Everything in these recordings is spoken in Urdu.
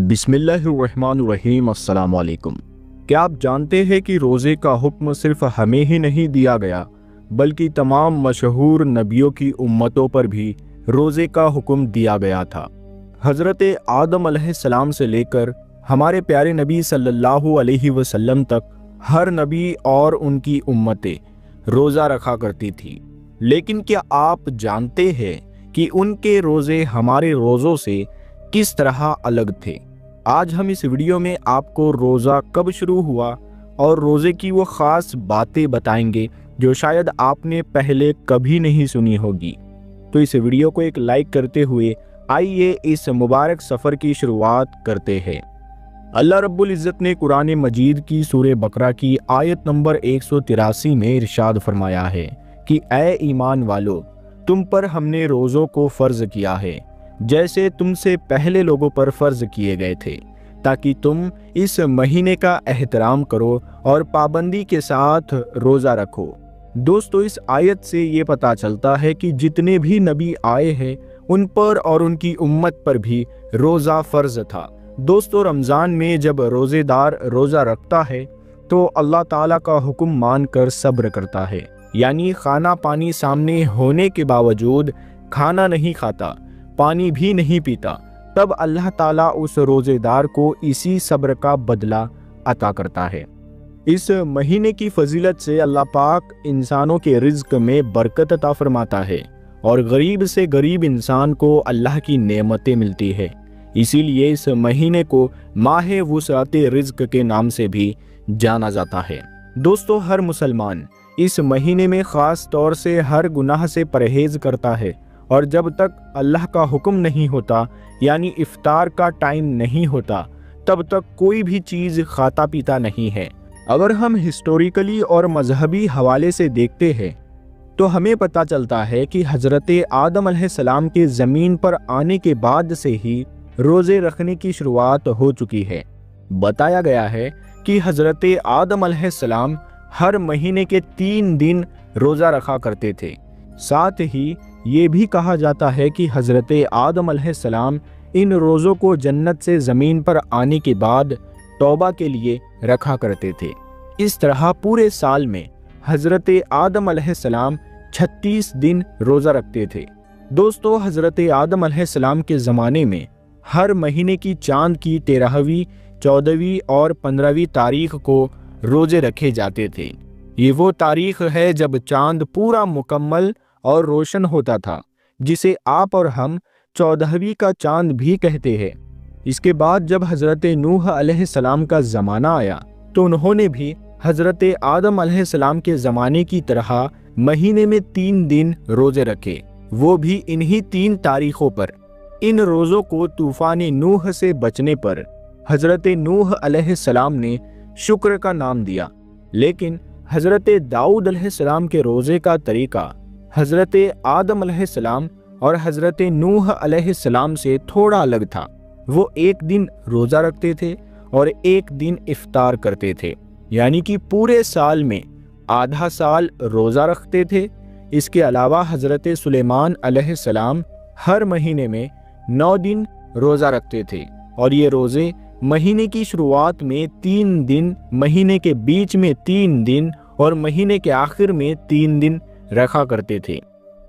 بسم اللہ الرحمن الرحیم۔ السلام علیکم۔ کیا آپ جانتے ہیں کہ روزے کا حکم صرف ہمیں ہی نہیں دیا گیا بلکہ تمام مشہور نبیوں کی امتوں پر بھی روزے کا حکم دیا گیا تھا۔ حضرت آدم علیہ السلام سے لے کر ہمارے پیارے نبی صلی اللہ علیہ وسلم تک ہر نبی اور ان کی امتیں روزہ رکھا کرتی تھی، لیکن کیا آپ جانتے ہیں کہ ان کے روزے ہمارے روزوں سے کس طرح الگ تھے؟ آج ہم اس ویڈیو میں آپ کو روزہ کب شروع ہوا اور روزے کی وہ خاص باتیں بتائیں گے جو شاید آپ نے پہلے کبھی نہیں سنی ہوگی۔ تو اس ویڈیو کو ایک لائک کرتے ہوئے آئیے اس مبارک سفر کی شروعات کرتے ہیں۔ اللہ رب العزت نے قرآن مجید کی سورہ بقرہ کی آیت نمبر 183 میں ارشاد فرمایا ہے کہ اے ایمان والو، تم پر ہم نے روزوں کو فرض کیا ہے جیسے تم سے پہلے لوگوں پر فرض کیے گئے تھے، تاکہ تم اس مہینے کا احترام کرو اور پابندی کے ساتھ روزہ رکھو۔ دوستو، اس آیت سے یہ پتہ چلتا ہے کہ جتنے بھی نبی آئے ہیں ان پر اور ان کی امت پر بھی روزہ فرض تھا۔ دوستو، رمضان میں جب روزے دار روزہ رکھتا ہے تو اللہ تعالیٰ کا حکم مان کر صبر کرتا ہے، یعنی کھانا پانی سامنے ہونے کے باوجود کھانا نہیں کھاتا، پانی بھی نہیں پیتا، تب اللہ تعالیٰ اس روزے دار کو اسی صبر کا بدلہ عطا کرتا ہے۔ اس مہینے کی فضیلت سے اللہ پاک انسانوں کے رزق میں برکت عطا فرماتا ہے اور غریب سے غریب انسان کو اللہ کی نعمتیں ملتی ہے۔ اسی لیے اس مہینے کو ماہ وسعت رزق کے نام سے بھی جانا جاتا ہے۔ دوستو، ہر مسلمان اس مہینے میں خاص طور سے ہر گناہ سے پرہیز کرتا ہے، اور جب تک اللہ کا حکم نہیں ہوتا، یعنی افطار کا ٹائم نہیں ہوتا، تب تک کوئی بھی چیز کھاتا پیتا نہیں ہے۔ اگر ہم ہسٹوریکلی اور مذہبی حوالے سے دیکھتے ہیں تو ہمیں پتہ چلتا ہے کہ حضرت آدم علیہ السلام کے زمین پر آنے کے بعد سے ہی روزے رکھنے کی شروعات ہو چکی ہے۔ بتایا گیا ہے کہ حضرت آدم علیہ السلام ہر مہینے کے 3 دن روزہ رکھا کرتے تھے۔ ساتھ ہی یہ بھی کہا جاتا ہے کہ حضرت آدم علیہ السلام ان روزوں کو جنت سے زمین پر آنے کے بعد توبہ کے لیے رکھا کرتے تھے۔ اس طرح پورے سال میں حضرت آدم علیہ السلام 36 دن روزہ رکھتے تھے۔ دوستو، حضرت آدم علیہ السلام کے زمانے میں ہر مہینے کی چاند کی 13ویں، 14ویں اور 15ویں تاریخ کو روزے رکھے جاتے تھے۔ یہ وہ تاریخ ہے جب چاند پورا مکمل اور روشن ہوتا تھا، جسے آپ اور ہم 14ویں کا چاند بھی کہتے ہیں۔ اس کے بعد جب حضرت نوح علیہ السلام کا زمانہ آیا تو انہوں نے بھی حضرت آدم علیہ السلام کے زمانے کی طرح مہینے میں 3 دن روزے رکھے، وہ بھی انہی 3 تاریخوں پر۔ ان روزوں کو طوفان نوح سے بچنے پر حضرت نوح علیہ السلام نے شکر کا نام دیا، لیکن حضرت داؤد علیہ السلام کے روزے کا طریقہ حضرت آدم علیہ السلام اور حضرت نوح علیہ السلام سے تھوڑا الگ تھا۔ وہ 1 دن روزہ رکھتے تھے اور 1 دن افطار کرتے تھے، یعنی کہ پورے سال میں آدھا سال روزہ رکھتے تھے۔ اس کے علاوہ حضرت سلیمان علیہ السلام ہر مہینے میں 9 دن روزہ رکھتے تھے، اور یہ روزے مہینے کی شروعات میں 3 دن، مہینے کے بیچ میں 3 دن اور مہینے کے آخر میں 3 دن رکھا کرتے تھے۔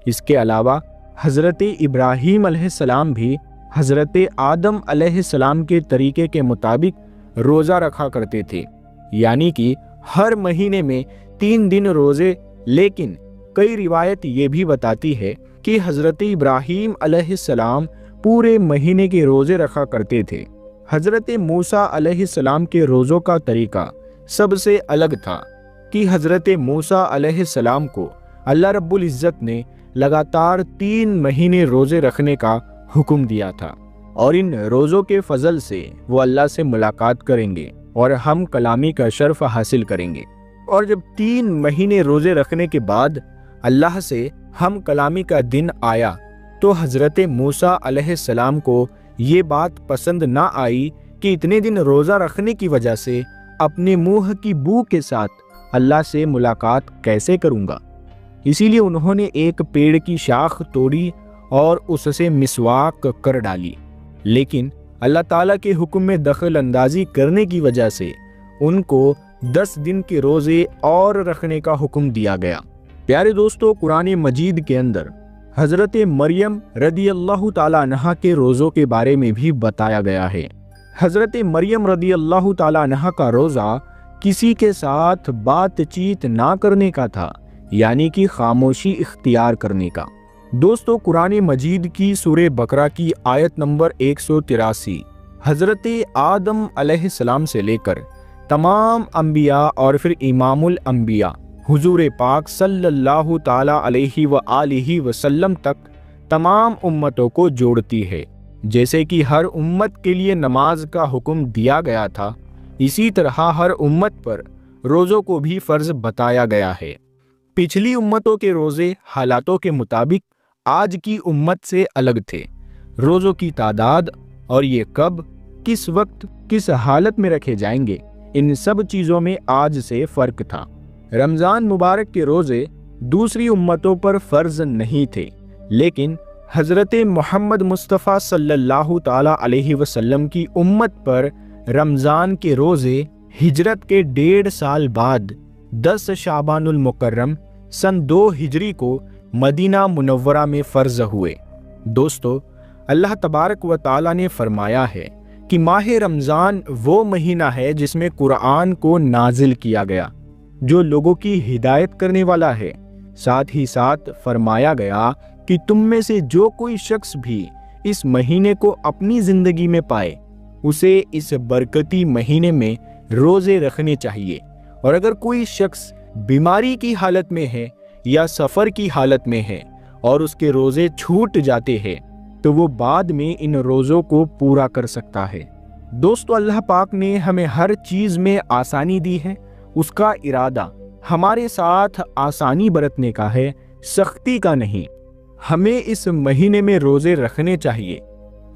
اس کے علاوہ حضرت ابراہیم علیہ السلام بھی حضرت آدم علیہ السلام کے طریقے کے مطابق روزہ رکھا کرتے تھے، یعنی کہ ہر مہینے میں 3 دن روزے۔ لیکن کئی روایت یہ بھی بتاتی ہے کہ حضرت ابراہیم علیہ السلام پورے مہینے کے روزے رکھا کرتے تھے۔ حضرت موسیٰ علیہ السلام کے روزوں کا طریقہ سب سے الگ تھا کہ حضرت موسیٰ علیہ السلام کو اللہ رب العزت نے لگاتار 3 مہینے روزے رکھنے کا حکم دیا تھا، اور ان روزوں کے فضل سے وہ اللہ سے ملاقات کریں گے اور ہم کلامی کا شرف حاصل کریں گے۔ اور جب 3 مہینے روزے رکھنے کے بعد اللہ سے ہم کلامی کا دن آیا تو حضرت موسیٰ علیہ السلام کو یہ بات پسند نہ آئی کہ اتنے دن روزہ رکھنے کی وجہ سے اپنے منہ کی بو کے ساتھ اللہ سے ملاقات کیسے کروں گا۔ اسی لیے انہوں نے ایک پیڑ کی شاخ توڑی اور اس سے مسواک کر ڈالی، لیکن اللہ تعالیٰ کے حکم میں دخل اندازی کرنے کی وجہ سے ان کو 10 دن کے روزے اور رکھنے کا حکم دیا گیا۔ پیارے دوستو، قرآن مجید کے اندر حضرت مریم رضی اللہ تعالیٰ عنہا کے روزوں کے بارے میں بھی بتایا گیا ہے۔ حضرت مریم رضی اللہ تعالیٰ عنہا کا روزہ کسی کے ساتھ بات چیت نہ کرنے کا تھا، یعنی کہ خاموشی اختیار کرنے کا۔ دوستو، قرآن مجید کی سورہ بقرہ کی آیت نمبر 183 حضرت آدم علیہ السلام سے لے کر تمام انبیاء اور پھر امام الانبیاء حضور پاک صلی اللہ تعالیٰ علیہ وآلہ وسلم تک تمام امتوں کو جوڑتی ہے۔ جیسے کہ ہر امت کے لیے نماز کا حکم دیا گیا تھا، اسی طرح ہر امت پر روزوں کو بھی فرض بتایا گیا ہے۔ پچھلی امتوں کے روزے حالاتوں کے مطابق آج کی امت سے الگ تھے۔ روزوں کی تعداد اور یہ کب، کس وقت، کس حالت میں رکھے جائیں گے، ان سب چیزوں میں آج سے فرق تھا۔ رمضان مبارک کے روزے دوسری امتوں پر فرض نہیں تھے، لیکن حضرت محمد مصطفیٰ صلی اللہ تعالیٰ علیہ وسلم کی امت پر رمضان کے روزے ہجرت کے 1.5 سال بعد 10 شعبان المکرم سن 2 ہجری کو مدینہ منورہ میں فرض ہوئے۔ دوستو، اللہ تبارک و تعالیٰ نے فرمایا ہے کہ ماہ رمضان وہ مہینہ ہے جس میں قرآن کو نازل کیا گیا، جو لوگوں کی ہدایت کرنے والا ہے۔ ساتھ ہی ساتھ فرمایا گیا کہ تم میں سے جو کوئی شخص بھی اس مہینے کو اپنی زندگی میں پائے، اسے اس برکتی مہینے میں روزے رکھنے چاہیے، اور اگر کوئی شخص بیماری کی حالت میں ہے یا سفر کی حالت میں ہے اور اس کے روزے چھوٹ جاتے ہیں تو وہ بعد میں ان روزوں کو پورا کر سکتا ہے۔ دوستو، اللہ پاک نے ہمیں ہر چیز میں آسانی دی ہے۔ اس کا ارادہ ہمارے ساتھ آسانی برتنے کا ہے، سختی کا نہیں۔ ہمیں اس مہینے میں روزے رکھنے چاہیے،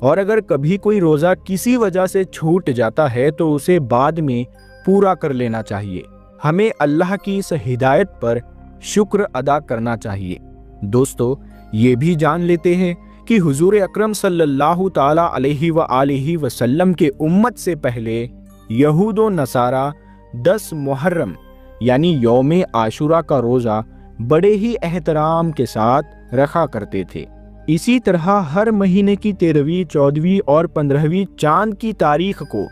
اور اگر کبھی کوئی روزہ کسی وجہ سے چھوٹ جاتا ہے تو اسے بعد میں پورا کر لینا چاہیے۔ ہمیں اللہ کی اس ہدایت پر شکر ادا کرنا چاہیے۔ دوستو، یہ بھی جان لیتے ہیں کہ حضور اکرم صلی اللہ تعالیٰ علیہ وآلہ وسلم کے امت سے پہلے یہود و نصارہ 10 محرم یعنی یوم عاشورہ کا روزہ بڑے ہی احترام کے ساتھ رکھا کرتے تھے۔ اسی طرح ہر مہینے کی 13ویں، 14ویں اور 15ویں چاند کی تاریخ کو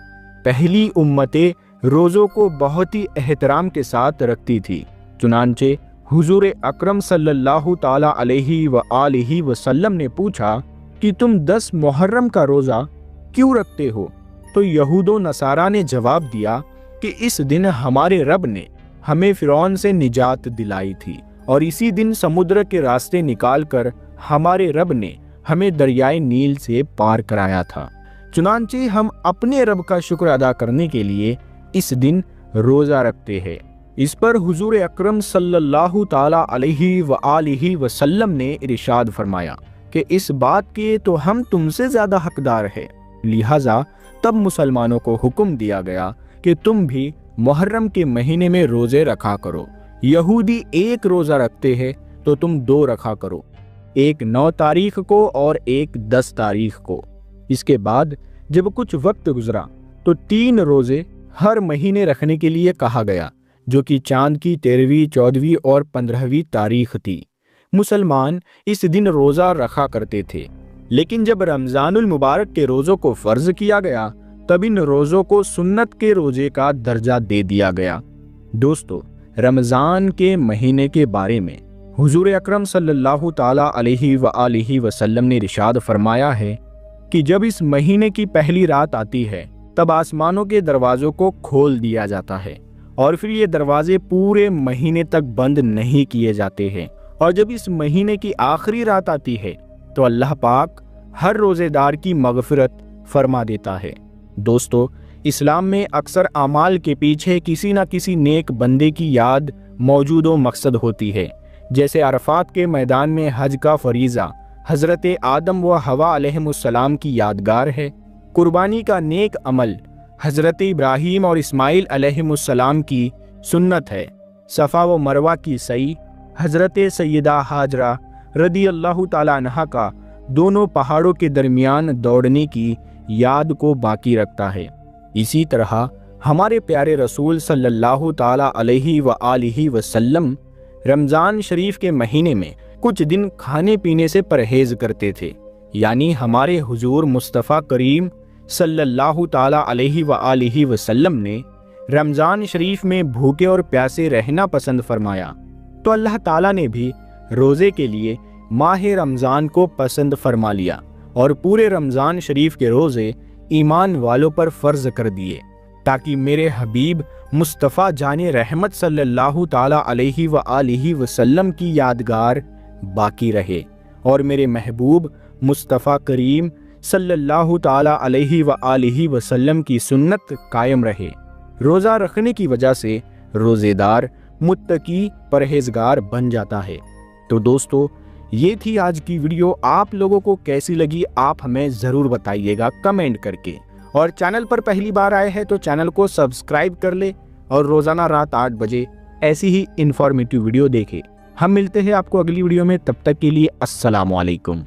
پہلی امتیں روزوں کو بہت ہی احترام کے ساتھ رکھتی تھی۔ چنانچہ حضور اکرم صلی اللہ تعالیٰ علیہ وآلہ وسلم نے پوچھا کہ تم 10 محرم کا روزہ کیوں رکھتے ہو؟ تو یہود و نصارہ نے جواب دیا کہ اس دن ہمارے رب نے ہمیں فرعون سے نجات دلائی تھی، اور اسی دن سمندر کے راستے نکال کر ہمارے رب نے ہمیں دریائے نیل سے پار کرایا تھا۔ چنانچہ ہم اپنے رب کا شکر ادا کرنے کے لیے اس دن روزہ رکھتے ہیں۔ اس پر حضور اکرم صلی اللہ تعالیٰ علیہ وآلہ وسلم نے ارشاد فرمایا کہ اس بات کے تو ہم تم سے زیادہ حقدار ہیں، لہٰذا تب مسلمانوں کو حکم دیا گیا کہ تم بھی محرم کے مہینے میں روزے رکھا کرو۔ یہودی 1 روزہ رکھتے ہیں تو تم 2 رکھا کرو، ایک 9 تاریخ کو اور ایک 10 تاریخ کو۔ اس کے بعد جب کچھ وقت گزرا تو 3 روزے ہر مہینے رکھنے کے لیے کہا گیا، جو کہ چاند کی 13ویں، 14ویں اور 15ویں تاریخ تھی۔ مسلمان اس دن روزہ رکھا کرتے تھے، لیکن جب رمضان المبارک کے روزوں کو فرض کیا گیا تب ان روزوں کو سنت کے روزے کا درجہ دے دیا گیا۔ دوستو، رمضان کے مہینے کے بارے میں حضور اکرم صلی اللہ تعالیٰ علیہ وآلہ وسلم نے ارشاد فرمایا ہے کہ جب اس مہینے کی پہلی رات آتی ہے تب آسمانوں کے دروازوں کو کھول دیا جاتا ہے، اور پھر یہ دروازے پورے مہینے تک بند نہیں کیے جاتے ہیں، اور جب اس مہینے کی آخری رات آتی ہے تو اللہ پاک ہر روزے دار کی مغفرت فرما دیتا ہے۔ دوستو، اسلام میں اکثر اعمال کے پیچھے کسی نہ کسی نیک بندے کی یاد موجود و مقصد ہوتی ہے، جیسے عرفات کے میدان میں حج کا فریضہ حضرت آدم و حوا علیہم السلام کی یادگار ہے، قربانی کا نیک عمل حضرت ابراہیم اور اسماعیل علیہم السلام کی سنت ہے، صفا و مروہ کی سعی حضرت سیدہ حاجرہ رضی اللہ تعالیٰ عنہا کا دونوں پہاڑوں کے درمیان دوڑنے کی یاد کو باقی رکھتا ہے۔ اسی طرح ہمارے پیارے رسول صلی اللہ تعالیٰ علیہ وآلہ وسلم رمضان شریف کے مہینے میں کچھ دن کھانے پینے سے پرہیز کرتے تھے، یعنی ہمارے حضور مصطفیٰ کریم صلی اللہ تعالیٰ علیہ وآلہ وسلم نے رمضان شریف میں بھوکے اور پیاسے رہنا پسند فرمایا، تو اللہ تعالیٰ نے بھی روزے کے لیے ماہ رمضان کو پسند فرما لیا اور پورے رمضان شریف کے روزے ایمان والوں پر فرض کر دیے، تاکہ میرے حبیب مصطفیٰ جان رحمت صلی اللہ تعالیٰ علیہ وآلہ وسلم کی یادگار باقی رہے اور میرے محبوب مصطفیٰ کریم صلی اللہ تعالیٰ علیہ وآلہ وسلم کی سنت قائم رہے۔ روزہ رکھنے کی وجہ سے روزے دار متقی پرہیزگار بن جاتا ہے۔ تو دوستو، یہ تھی آج کی ویڈیو۔ آپ لوگوں کو کیسی لگی آپ ہمیں ضرور بتائیے گا کمنٹ کر کے، اور چینل پر پہلی بار آئے ہیں تو چینل کو سبسکرائب کر لے اور روزانہ رات 8 بجے ایسی ہی انفارمیٹیو ویڈیو دیکھیں۔ ہم ملتے ہیں آپ کو اگلی ویڈیو میں، تب تک کے لیے السلام علیکم۔